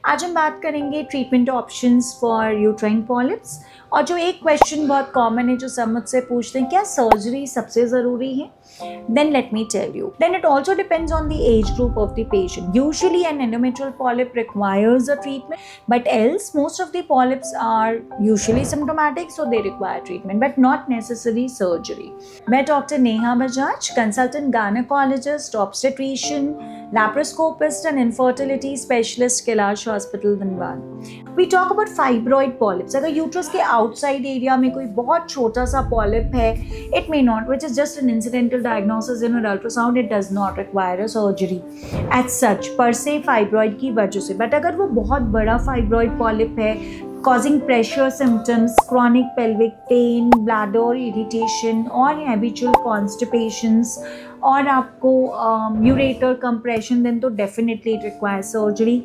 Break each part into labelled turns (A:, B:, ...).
A: आज हम बात करेंगे treatment options for uterine polyps. और जो एक क्वेश्चन बहुत कॉमन है जो सब मुझसे पूछते हैं, क्या सर्जरी सबसे ज़रूरी है? Then let me tell you. Then it also depends on the age group of the patient. Usually an endometrial polyp requires a treatment, but else most of the polyps are usually symptomatic, so they require treatment, but not necessarily surgery. मैं doctor Neha Bajaj, consultant gynaecologist, obstetrician, laparoscopist and infertility specialist, Kailash hospital Dhanbad. We talk about fibroid polyps. अगर uterus के outside area में कोई बहुत छोटा सा polyp है, it may not, which is just an incidental diagnosis in an ultrasound, it does not require a surgery as such per se fibroid की वजह से। बट अगर वो बहुत बड़ा fibroid polyp है, causing pressure symptoms, chronic pelvic pain, bladder irritation और habitual constipations और आपको ureter compression, then तो definitely it requires surgery.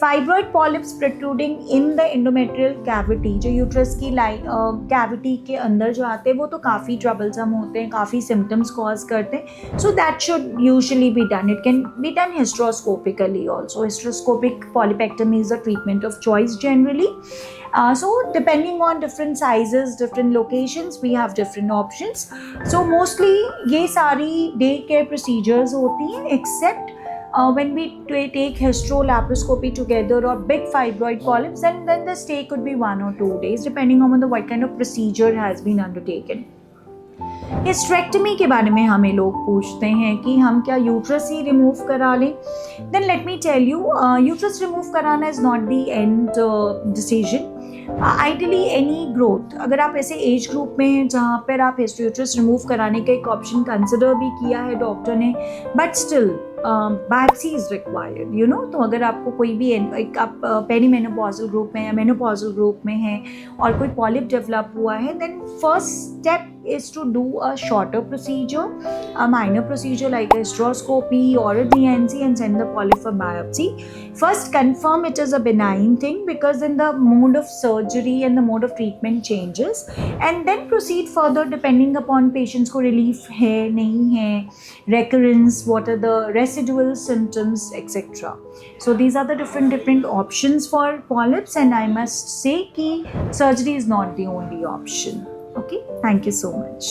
A: Fibroid polyps protruding in the endometrial cavity, जो यूट्रस की कैविटी के अंदर जो आते हैं वो तो काफ़ी ट्रबलसम होते हैं, काफ़ी सिम्टम्स कॉज करते हैं, so that should usually be done. It can be done hysteroscopically also. Hysteroscopic polypectomy is a treatment of choice generally. So depending on different sizes, different locations, we have different options. So mostly ये सारी day care procedures होती हैं, except when we take hysterolaparoscopy together or big fibroid polyps, then the stay could be 1 or 2 days depending on what kind of procedure has been undertaken. Hysterectomy के बारे में हमें लोग पूछते हैं कि हम क्या यूट्रस ही रिमूव करा लें. Then let me tell you, uterus remove कराना is not the end decision. Ideally any growth, अगर आप ऐसे एज ग्रुप में हैं जहाँ पर आप यूट्रस रिमूव कराने का एक ऑप्शन कंसिडर भी किया है डॉक्टर ने, but still biopsy is required, you know. तो अगर आपको कोई भी एक आप पेरीमेनोपॉजल ग्रुप में या मेनोपॉजल ग्रुप में हैं और कोई पॉलिप डेवलप हुआ है, then first step is to do a shorter procedure, a minor procedure like a hysteroscopy or a DNC, and send the polyp for biopsy. First confirm it is a benign thing, because then the mode of surgery and the mode of treatment changes, and then proceed further depending upon patients को relief है नहीं है, recurrence, what are the residual symptoms, etc. So these are the different options for polyps, and I must say कि surgery is not the only option. Okay, thank you so much.